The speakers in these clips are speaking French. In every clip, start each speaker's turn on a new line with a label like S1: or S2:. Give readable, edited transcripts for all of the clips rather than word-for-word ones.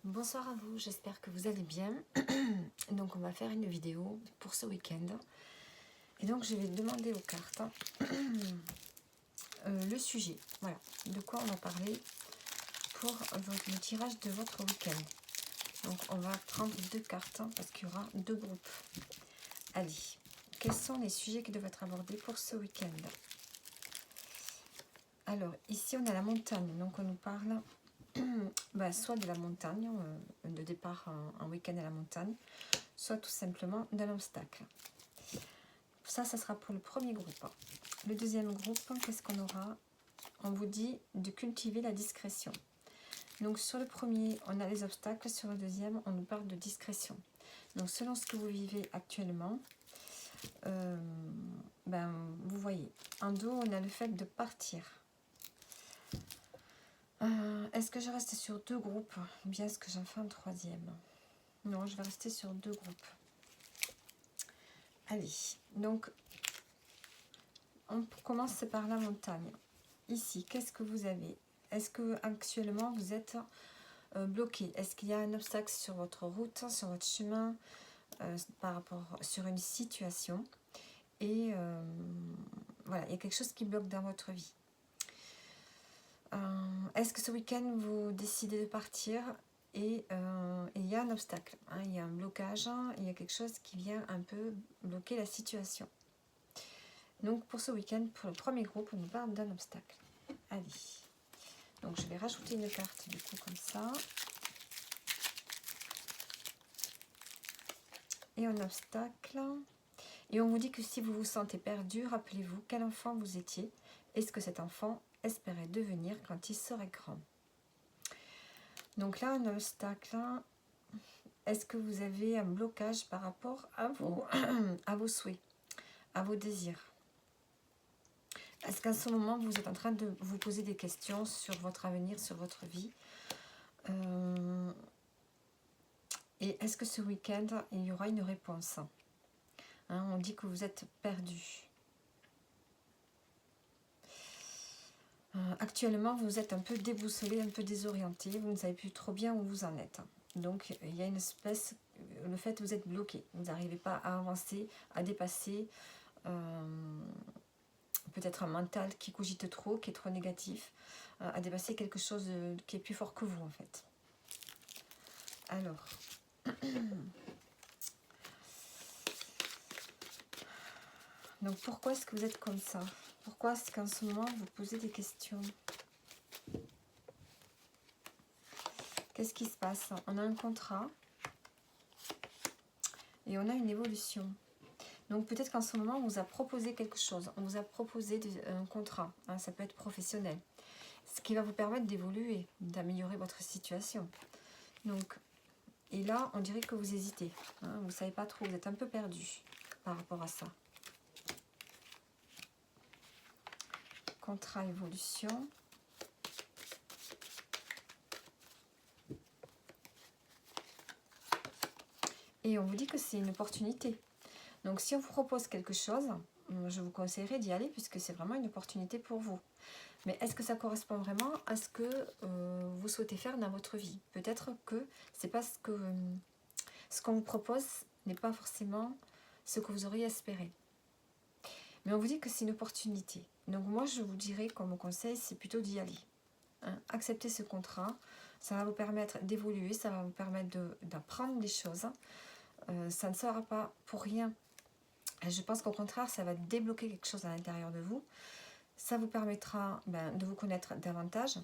S1: Bonsoir à vous, j'espère que vous allez bien. Donc on va faire une vidéo pour ce week-end. Et donc je vais demander aux cartes le sujet. Voilà, de quoi on va parler pour le tirage de votre week-end. Donc on va prendre deux cartes parce qu'il y aura deux groupes. Allez, quels sont les sujets qui doivent être abordés pour ce week-end? Alors ici on a la montagne, donc on nous parle soit de la montagne, de départ en week-end à la montagne, soit tout simplement d'un obstacle. Ça sera pour le premier groupe. Le deuxième groupe, qu'est-ce qu'on aura? On vous dit de cultiver la discrétion. Donc sur le premier, on a les obstacles. Sur le deuxième, on nous parle de discrétion. Donc selon ce que vous vivez actuellement, vous voyez, en dos, on a le fait de partir. Est-ce que je reste sur deux groupes ou bien est-ce que j'en fais un troisième? Non, je vais rester sur deux groupes. Allez, donc on commence par la montagne. Ici, qu'est-ce que vous avez? Est-ce que actuellement vous êtes bloqué? Est-ce qu'il y a un obstacle sur votre route, sur votre chemin, par rapport sur une situation? Et voilà, il y a quelque chose qui bloque dans votre vie. Est-ce que ce week-end vous décidez de partir et il y a un obstacle, hein, il y a un blocage, il y a quelque chose qui vient un peu bloquer la situation. Donc pour ce week-end, pour le premier groupe, on nous parle d'un obstacle. Allez, donc je vais rajouter une carte du coup comme ça. Et un obstacle. Et on vous dit que si vous vous sentez perdu, rappelez-vous quel enfant vous étiez et ce que cet enfant espérait devenir quand il serait grand. Donc là, un obstacle. Est-ce que vous avez un blocage par rapport à vos souhaits, à vos désirs? Est-ce qu'à ce moment, vous êtes en train de vous poser des questions sur votre avenir, sur votre vie? Et est-ce que ce week-end, il y aura une réponse? On dit que vous êtes perdu. Actuellement, vous êtes un peu déboussolé, un peu désorienté. Vous ne savez plus trop bien où vous en êtes. Donc, il y a une espèce... Le fait que vous êtes bloqué. Vous n'arrivez pas à avancer, à dépasser... peut-être un mental qui cogite trop, qui est trop négatif, à dépasser quelque chose qui est plus fort que vous, en fait. Alors... Donc, pourquoi est-ce que vous êtes comme ça? Pourquoi est-ce qu'en ce moment, vous posez des questions? Qu'est-ce qui se passe? On a un contrat et on a une évolution. Donc, peut-être qu'en ce moment, on vous a proposé quelque chose. On vous a proposé un contrat. Ça peut être professionnel. Ce qui va vous permettre d'évoluer, d'améliorer votre situation. Donc, et là, on dirait que vous hésitez. Vous ne savez pas trop, vous êtes un peu perdu par rapport à ça. Contrat évolution. Et on vous dit que c'est une opportunité. Donc si on vous propose quelque chose, je vous conseillerais d'y aller puisque c'est vraiment une opportunité pour vous. Mais est-ce que ça correspond vraiment à ce que vous souhaitez faire dans votre vie? Peut-être que c'est pas ce qu'on vous propose n'est pas forcément ce que vous auriez espéré. Mais on vous dit que c'est une opportunité. Donc moi, je vous dirais, comme conseil, c'est plutôt d'y aller. Acceptez ce contrat. Ça va vous permettre d'évoluer, ça va vous permettre d'apprendre des choses. Ça ne sera pas pour rien. Je pense qu'au contraire, ça va débloquer quelque chose à l'intérieur de vous. Ça vous permettra de vous connaître davantage,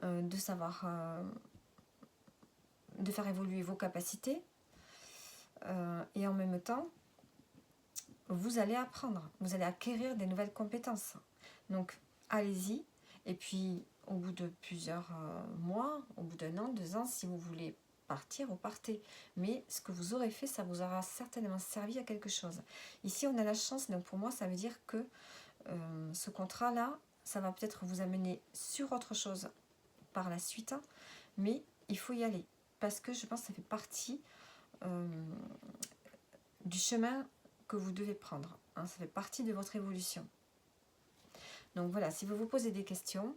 S1: de savoir, de faire évoluer vos capacités. Et en même temps, vous allez apprendre, vous allez acquérir des nouvelles compétences. Donc, allez-y. Et puis, au bout de plusieurs mois, au bout d'1 an, 2 ans, si vous voulez partir, vous partez. Mais ce que vous aurez fait, ça vous aura certainement servi à quelque chose. Ici, on a la chance. Donc, pour moi, ça veut dire que ce contrat-là, ça va peut-être vous amener sur autre chose par la suite. Mais il faut y aller. Parce que je pense que ça fait partie du chemin que vous devez prendre. Ça fait partie de votre évolution. Donc voilà, si vous vous posez des questions,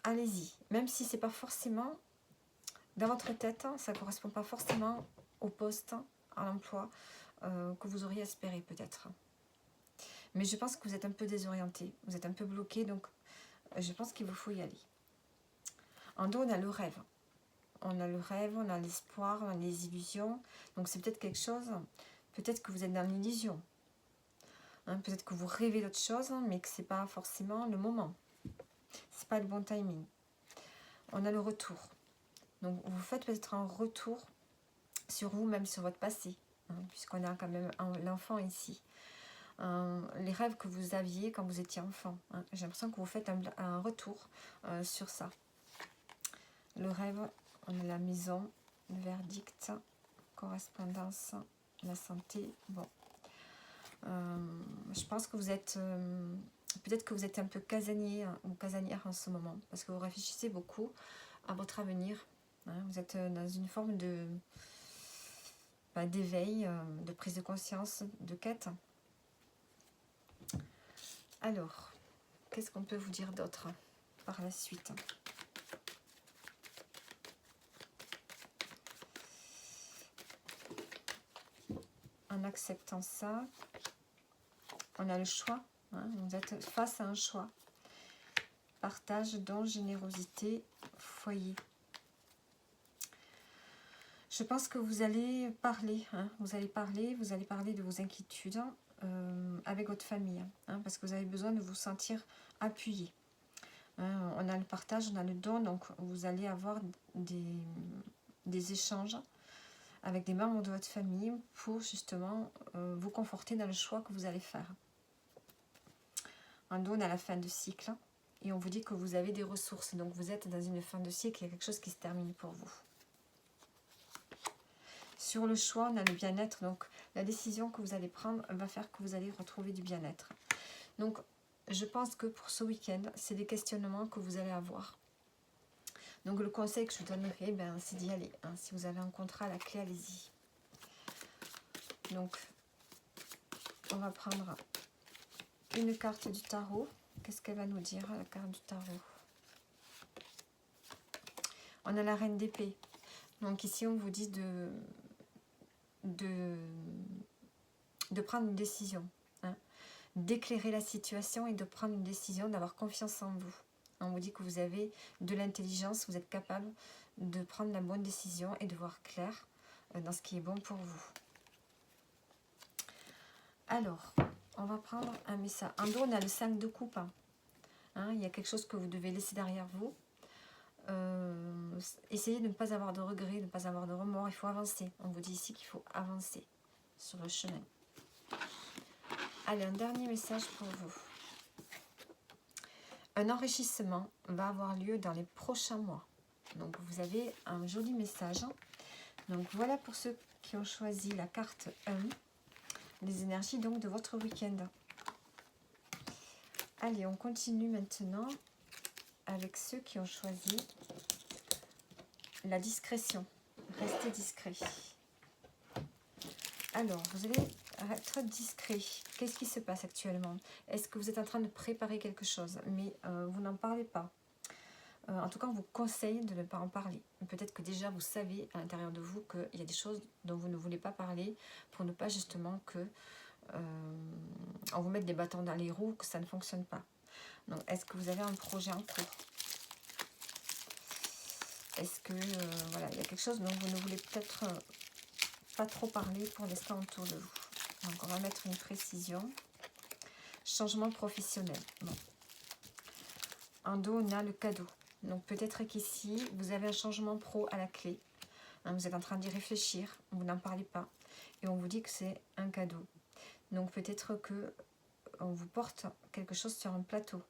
S1: allez-y. Même si c'est pas forcément dans votre tête, ça ne correspond pas forcément au poste, à l'emploi que vous auriez espéré peut-être. Mais je pense que vous êtes un peu désorienté, vous êtes un peu bloqué, donc je pense qu'il vous faut y aller. En dos, on a le rêve. On a le rêve, on a l'espoir, on a les illusions. Donc c'est peut-être quelque chose, peut-être que vous êtes dans l'illusion. Hein, peut-être que vous rêvez d'autre chose, mais que ce n'est pas forcément le moment. Ce n'est pas le bon timing. On a le retour. Donc vous faites peut-être un retour sur vous-même, sur votre passé. Hein, puisqu'on a quand même l'enfant ici. Les rêves que vous aviez quand vous étiez enfant. Hein. J'ai l'impression que vous faites un retour sur ça. Le rêve, on a la maison, le verdict, correspondance, la santé. Bon, je pense que vous êtes, peut-être que vous êtes un peu casanier ou casanière en ce moment, parce que vous réfléchissez beaucoup à votre avenir. Hein. Vous êtes dans une forme de d'éveil, de prise de conscience, de quête. Alors, qu'est-ce qu'on peut vous dire d'autre par la suite? En acceptant ça, on a le choix. Hein, vous êtes face à un choix. Partage, don, générosité, foyer. Je pense que vous allez parler. Hein, vous allez parler de vos inquiétudes avec votre famille. Hein, parce que vous avez besoin de vous sentir appuyé. Hein, on a le partage, on a le don. Donc vous allez avoir des échanges avec des membres de votre famille pour justement vous conforter dans le choix que vous allez faire. En dos, on a la fin de cycle et on vous dit que vous avez des ressources. Donc vous êtes dans une fin de cycle, il y a quelque chose qui se termine pour vous. Sur le choix, on a le bien-être. Donc la décision que vous allez prendre va faire que vous allez retrouver du bien-être. Donc je pense que pour ce week-end, c'est des questionnements que vous allez avoir. Donc le conseil que je vous donnerai, c'est d'y aller. Hein. Si vous avez un contrat à la clé, allez-y. Donc on va prendre une carte du tarot. Qu'est-ce qu'elle va nous dire, la carte du tarot? On a la reine d'épée. Donc ici, on vous dit de prendre une décision. Hein, d'éclairer la situation et de prendre une décision, d'avoir confiance en vous. On vous dit que vous avez de l'intelligence, vous êtes capable de prendre la bonne décision et de voir clair dans ce qui est bon pour vous. Alors, on va prendre un message. En dos, on a le 5 de coupe. Hein, il y a quelque chose que vous devez laisser derrière vous. Essayez de ne pas avoir de regrets, de ne pas avoir de remords. Il faut avancer. On vous dit ici qu'il faut avancer sur le chemin. Allez, un dernier message pour vous. Un enrichissement va avoir lieu dans les prochains mois. Donc, vous avez un joli message. Donc, voilà pour ceux qui ont choisi la carte 1. Les énergies donc de votre week-end. Allez, on continue maintenant avec ceux qui ont choisi la discrétion. Restez discret. Alors, vous allez être discret. Qu'est-ce qui se passe actuellement? Est-ce que vous êtes en train de préparer quelque chose, mais vous n'en parlez pas? En tout cas, on vous conseille de ne pas en parler. Peut-être que déjà vous savez à l'intérieur de vous qu'il y a des choses dont vous ne voulez pas parler pour ne pas justement que on vous mette des bâtons dans les roues, que ça ne fonctionne pas. Donc, est-ce que vous avez un projet en cours? Est-ce que voilà, il y a quelque chose dont vous ne voulez peut-être pas trop parler pour l'instant autour de vous? Donc, on va mettre une précision. Changement professionnel. Bon. En dos, on a le cadeau. Donc, peut-être qu'ici, vous avez un changement pro à la clé. Hein, vous êtes en train d'y réfléchir. Vous n'en parlez pas. Et on vous dit que c'est un cadeau. Donc, peut-être que on vous porte quelque chose sur un plateau.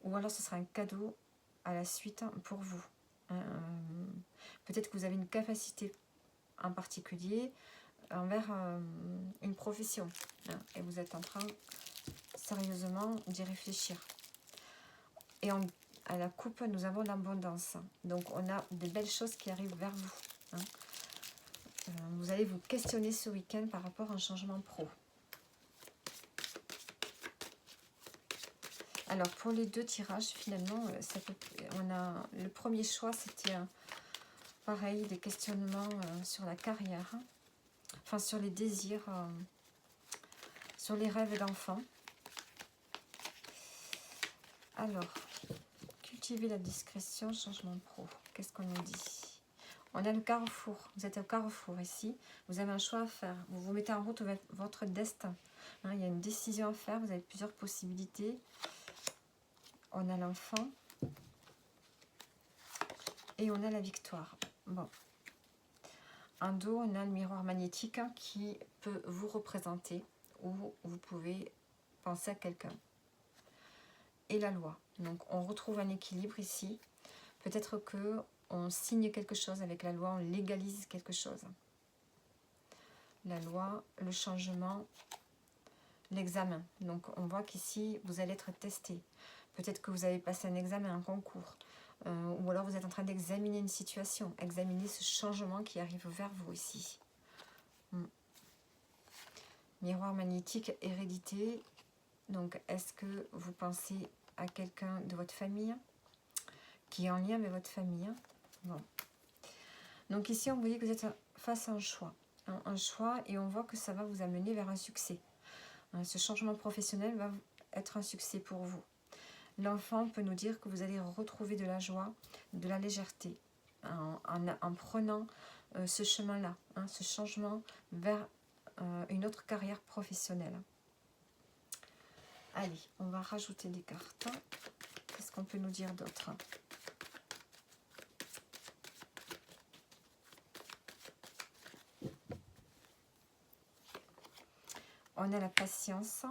S1: Ou alors, ce sera un cadeau à la suite pour vous. Peut-être que vous avez une capacité en particulier envers une profession. Hein, et vous êtes en train sérieusement d'y réfléchir. Et à la coupe, nous avons l'abondance. Donc, on a de belles choses qui arrivent vers vous. Hein. Vous allez vous questionner ce week-end par rapport à un changement pro. Alors, pour les deux tirages, finalement, on a le premier choix, c'était pareil, des questionnements sur la carrière, hein. Enfin, sur les désirs, sur les rêves d'enfants. Alors, cultiver la discrétion, changement pro. Qu'est-ce qu'on nous dit? On a le carrefour. Vous êtes au carrefour ici. Vous avez un choix à faire. Vous vous mettez en route vers votre destin. Hein, il y a une décision à faire. Vous avez plusieurs possibilités. On a l'enfant. Et on a la victoire. Bon. En dos, on a le miroir magnétique qui peut vous représenter ou vous pouvez penser à quelqu'un. Et la loi. Donc, on retrouve un équilibre ici. Peut-être que on signe quelque chose avec la loi, on légalise quelque chose. La loi, le changement, l'examen. Donc, on voit qu'ici, vous allez être testé. Peut-être que vous avez passé un examen, un concours. Ou alors, vous êtes en train d'examiner une situation. Examiner ce changement qui arrive vers vous ici. Miroir magnétique, hérédité. Donc, est-ce que vous pensez à quelqu'un de votre famille qui est en lien avec votre famille? Bon. Donc ici, on vous dit que vous êtes face à un choix. Un choix, et on voit que ça va vous amener vers un succès. Ce changement professionnel va être un succès pour vous. L'enfant peut nous dire que vous allez retrouver de la joie, de la légèreté, en prenant ce chemin-là, ce changement vers une autre carrière professionnelle. Allez, on va rajouter des cartes. Qu'est-ce qu'on peut nous dire d'autre? On a la patience,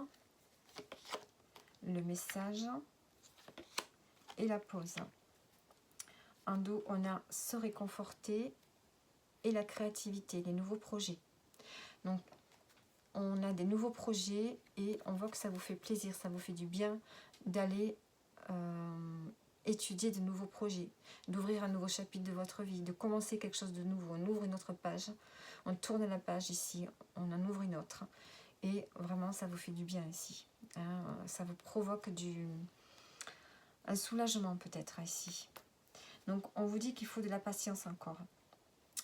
S1: le message et la pause. En dos, on a se réconforter et la créativité, les nouveaux projets. Donc, on a des nouveaux projets et on voit que ça vous fait plaisir, ça vous fait du bien d'aller étudier de nouveaux projets, d'ouvrir un nouveau chapitre de votre vie, de commencer quelque chose de nouveau. On ouvre une autre page, on tourne la page ici, on en ouvre une autre. Et vraiment, ça vous fait du bien ici. Ça vous provoque un soulagement peut-être ici. Donc, on vous dit qu'il faut de la patience encore.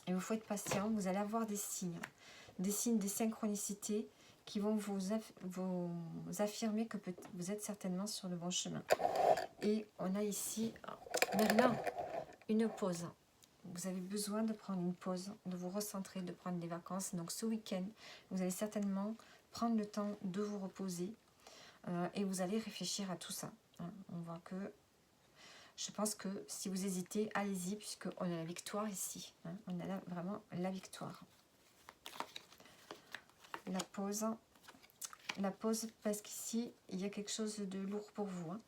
S1: Et il faut être patient. Vous allez avoir des signes, des synchronicités qui vont vous affirmer que vous êtes certainement sur le bon chemin. Et on a ici, Merlin, une pause. Vous avez besoin de prendre une pause, de vous recentrer, de prendre des vacances. Donc, ce week-end, vous allez certainement prendre le temps de vous reposer et vous allez réfléchir à tout ça. On voit que, je pense que si vous hésitez, allez-y, puisqu'on a la victoire ici. On a là vraiment la victoire. La pause parce qu'ici, il y a quelque chose de lourd pour vous.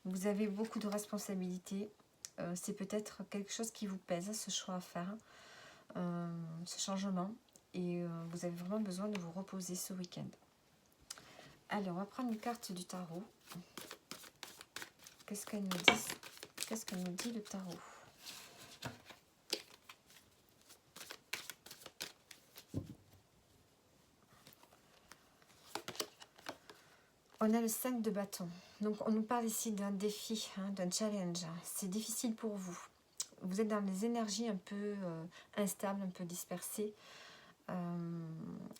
S1: Vous avez beaucoup de responsabilités. C'est peut-être quelque chose qui vous pèse, ce choix à faire, ce changement. Et vous avez vraiment besoin de vous reposer ce week-end. Allez, on va prendre une carte du tarot. Qu'est-ce qu'elle nous dit? Qu'est-ce que nous dit le tarot? On a le 5 de bâton. Donc, on nous parle ici d'un défi, d'un challenge. C'est difficile pour vous. Vous êtes dans des énergies un peu instables, un peu dispersées.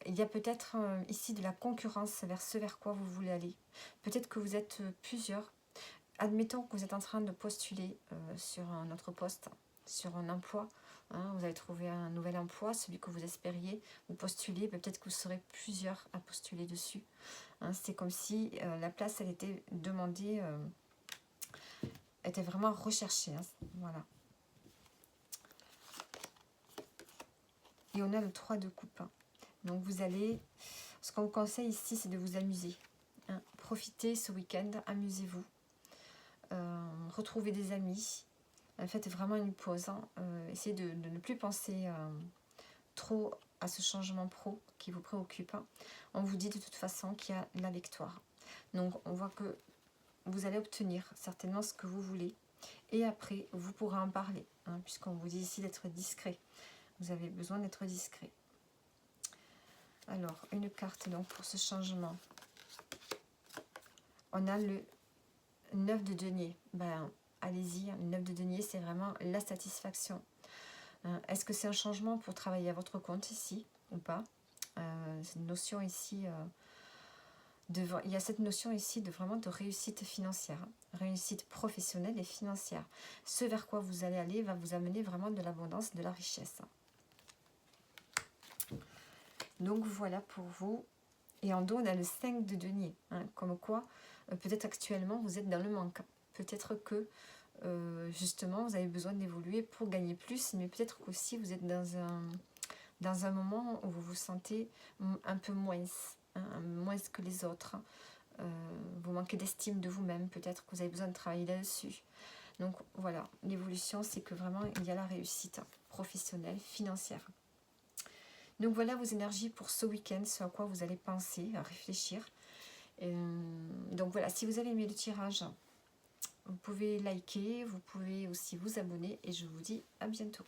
S1: Il y a peut-être ici de la concurrence vers ce vers quoi vous voulez aller. Peut-être que vous êtes plusieurs. Admettons que vous êtes en train de postuler sur un autre poste, sur un emploi. Vous avez trouvé un nouvel emploi, celui que vous espériez. Vous postulez, peut-être que vous serez plusieurs à postuler dessus. C'est comme si la place, elle était demandée, était vraiment recherchée. Voilà. Et on a le 3 de coupe. Donc vous allez, ce qu'on vous conseille ici, c'est de vous amuser. Profitez ce week-end, amusez-vous. Retrouvez des amis. Faites vraiment une pause. Essayez de ne plus penser trop à ce changement pro qui vous préoccupe. On vous dit de toute façon qu'il y a la victoire. Donc on voit que vous allez obtenir certainement ce que vous voulez. Et après, vous pourrez en parler. Puisqu'on vous dit ici d'être discret. Vous avez besoin d'être discret. Alors, une carte donc pour ce changement. On a 9 de denier, ben, allez-y, le 9 de denier, c'est vraiment la satisfaction. Est-ce que c'est un changement pour travailler à votre compte ici ou pas? C'est une notion ici, il y a cette notion ici de vraiment de réussite financière, réussite professionnelle et financière. Ce vers quoi vous allez aller va vous amener vraiment de l'abondance, de la richesse. Donc voilà pour vous. Et en dos, on a le 5 de denier, comme quoi, peut-être actuellement, vous êtes dans le manque. Peut-être que, justement, vous avez besoin d'évoluer pour gagner plus, mais peut-être qu'aussi, vous êtes dans un moment où vous vous sentez un peu moins, moins que les autres. Vous manquez d'estime de vous-même, peut-être que vous avez besoin de travailler là-dessus. Donc voilà, l'évolution, c'est que vraiment, il y a la réussite professionnelle, financière. Donc voilà vos énergies pour ce week-end, ce à quoi vous allez penser, à réfléchir. Donc voilà, si vous avez aimé le tirage, vous pouvez liker, vous pouvez aussi vous abonner et je vous dis à bientôt.